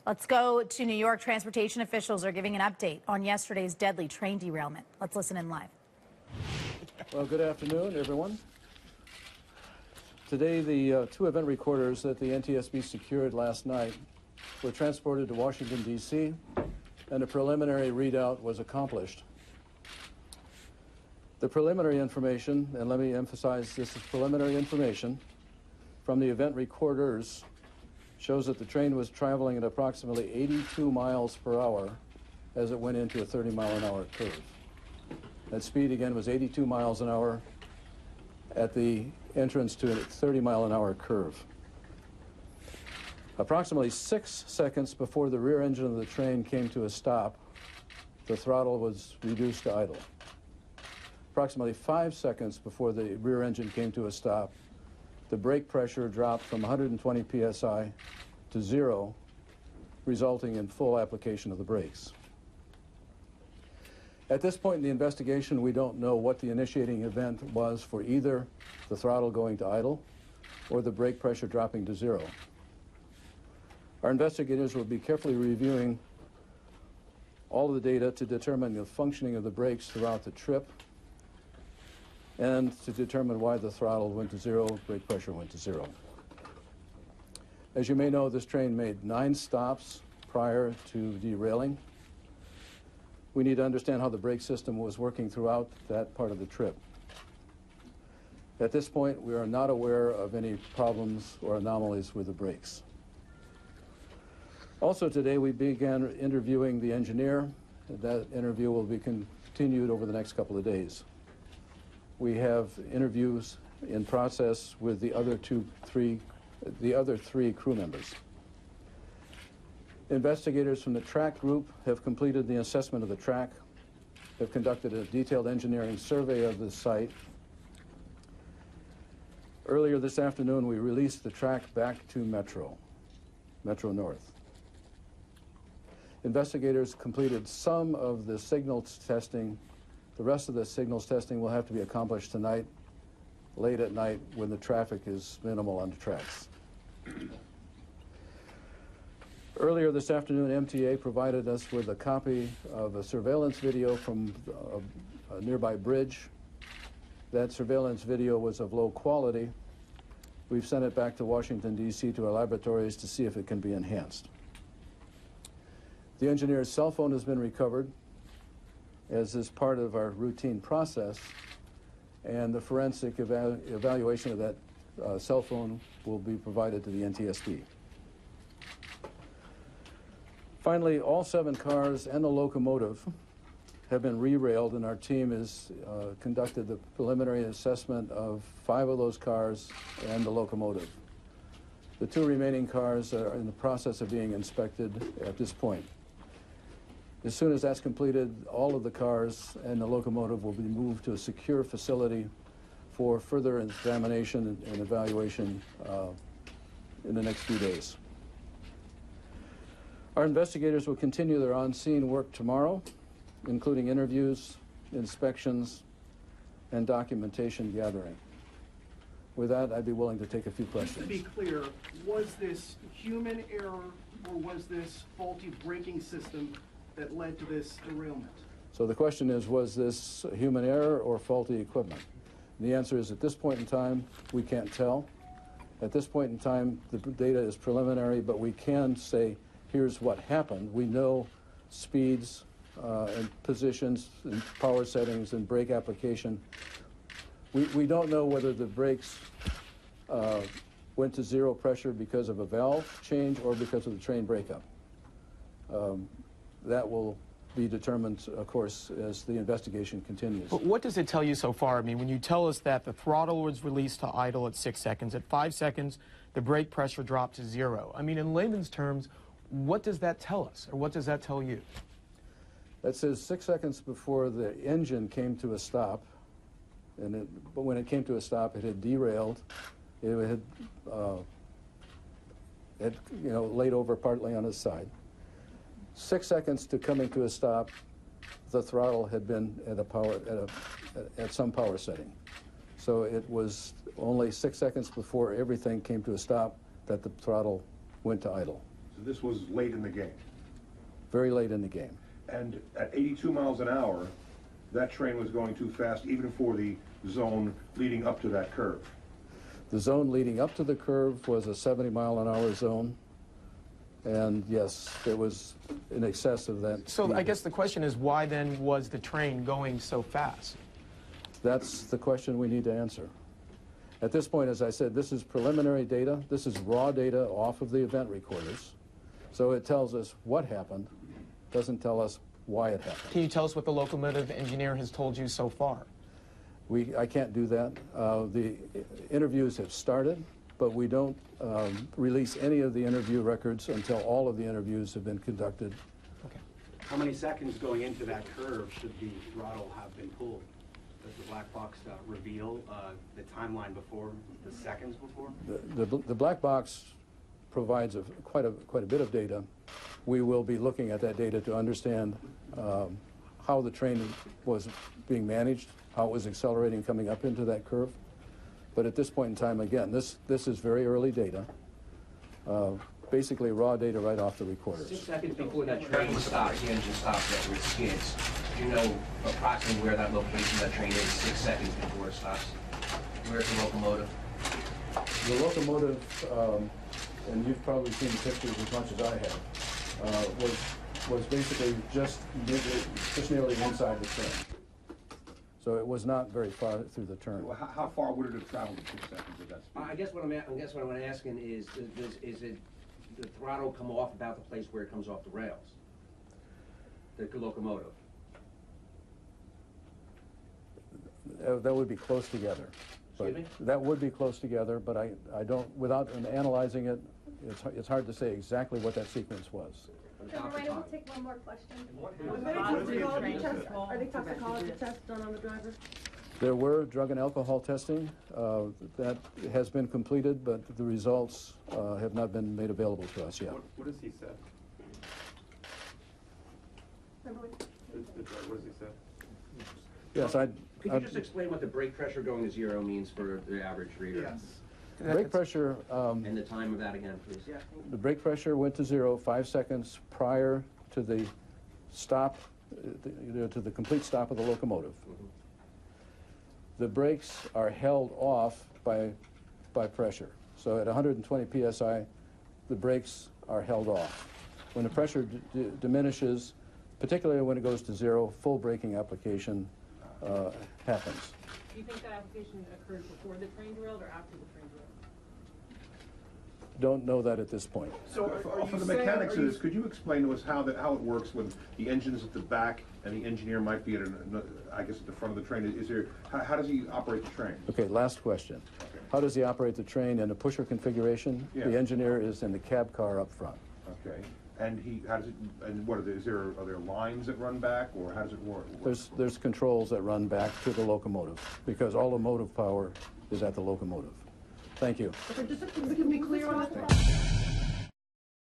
Let's go to New York. Transportation officials are giving an update on yesterday's deadly train derailment. Let's listen in live. Well, good afternoon, everyone. Today, the two event recorders that the NTSB secured last night were transported to Washington, D.C., and a preliminary readout was accomplished. The preliminary information, and let me emphasize this is preliminary information, from the event recorders shows that the train was traveling at approximately 82 miles per hour as it went into a 30-mile-an-hour curve. That speed, again, was 82 miles an hour at the entrance to a 30-mile-an-hour curve. Approximately 6 seconds before the rear engine of the train came to a stop, the throttle was reduced to idle. Approximately 5 seconds before the rear engine came to a stop, the brake pressure dropped from 120 psi to 0, resulting in full application of the brakes. At this point in the investigation, we don't know what the initiating event was for either the throttle going to idle or the brake pressure dropping to 0. Our investigators will be carefully reviewing all of the data to determine the functioning of the brakes throughout the trip and to determine why the throttle went to 0, brake pressure went to 0. As you may know, this train made 9 stops prior to derailing. We need to understand how the brake system was working throughout that part of the trip. At this point, we are not aware of any problems or anomalies with the brakes. Also today, we began interviewing the engineer. That interview will be continued over the next couple of days. We have interviews in process with the other three crew members. Investigators from the track group have completed the assessment of the track, have conducted a detailed engineering survey of the site. Earlier this afternoon, we released the track back to Metro North. Investigators completed some of the signals testing. The rest of the signals testing will have to be accomplished tonight, late at night, when the traffic is minimal on the tracks. Earlier this afternoon, MTA provided us with a copy of a surveillance video from a nearby bridge. That surveillance video was of low quality. We've sent it back to Washington, D.C. to our laboratories to see if it can be enhanced. The engineer's cell phone has been recovered, as is part of our routine process, and the forensic evaluation of that cell phone will be provided to the NTSB. Finally, all 7 cars and the locomotive have been re-railed, and our team has conducted the preliminary assessment of 5 of those cars and the locomotive. The 2 remaining cars are in the process of being inspected at this point. As soon as that's completed, all of the cars and the locomotive will be moved to a secure facility for further examination and evaluation in the next few days. Our investigators will continue their on-scene work tomorrow, including interviews, inspections, and documentation gathering. With that, I'd be willing to take a few questions. Just to be clear, was this human error or was this faulty braking system that led to this derailment? So the question is, was this human error or faulty equipment? And the answer is, at this point in time, we can't tell. At this point in time, the data is preliminary, but we can say, here's what happened. We know speeds and positions and power settings and brake application. We don't know whether the brakes went to 0 pressure because of a valve change or because of the train breakup. That will be determined, of course, as the investigation continues. But what does it tell you so far? I mean, when you tell us that the throttle was released to idle at 6 seconds, at 5 seconds, the brake pressure dropped to 0. I mean, in layman's terms, what does that tell us, or what does that tell you? That says 6 seconds before the engine came to a stop, but when it came to a stop, it had derailed. It had laid over partly on its side. 6 seconds to coming to a stop, the throttle had been at some power setting. So it was only 6 seconds before everything came to a stop that the throttle went to idle. So this was late in the game. Very late in the game. And at 82 miles an hour, that train was going too fast even for the zone leading up to that curve. The zone leading up to the curve was a 70-mile-an-hour zone. And yes, it was in excess of that. So speed. I guess the question is, why then was the train going so fast? That's the question we need to answer. At this point, as I said, this is preliminary data. This is raw data off of the event recorders. So it tells us what happened, doesn't tell us why it happened. Can you tell us what the locomotive engineer has told you so far? I can't do that. The interviews have started, but we don't release any of the interview records until all of the interviews have been conducted. Okay. How many seconds going into that curve should the throttle have been pulled? Does the black box reveal the timeline before, the seconds before? The black box provides quite a bit of data. We will be looking at that data to understand how the train was being managed, how it was accelerating coming up into that curve. But at this point in time, again, this is very early data, basically raw data right off the recorders. 6 seconds before that train stops, the engine stops where it skids. Do you know approximately where that location of that train is 6 seconds before it stops? Where's the locomotive? The locomotive, and you've probably seen the pictures as much as I have, was basically just nearly inside the train. So it was not very far through the turn. Well, how far would it have traveled in 6 seconds at that speed? I guess what I'm asking is it the throttle come off about the place where it comes off the rails? The locomotive. That would be close together. But Excuse me? that would be close together, but I don't, without analyzing it, it's hard to say exactly what that sequence was. Mr. Moreno, we'll take one more question. Are they toxicology tests done on the driver? There were drug and alcohol testing that has been completed, but the results have not been made available to us yet. What does he say? What does he say? Yes, Could you just explain what the brake pressure going to 0 means for the average reader? Yes. brake pressure, And the time of that again, please. Yeah. the brake pressure went to 0 5 seconds prior to the stop, to the complete stop of the locomotive. The brakes are held off by pressure. So at 120 psi, the brakes are held off. When the pressure diminishes, particularly when it goes to 0, full braking application happens. Do you think that application occurred before the train derailed or after the train derailed? Don't know that at this point. So are For you the saying, mechanics of this, could you explain to us how it works when the engine's at the back and the engineer might be at, I guess, at the front of the train? How does he operate the train? Okay, last question. Okay. How does he operate the train in a pusher configuration? Yeah. The engineer is in the cab car up front. Okay. And are there lines that run back, or how does it work? There's controls that run back to the locomotive because all the motive power is at the locomotive. Thank you. Okay, just to be clear on this.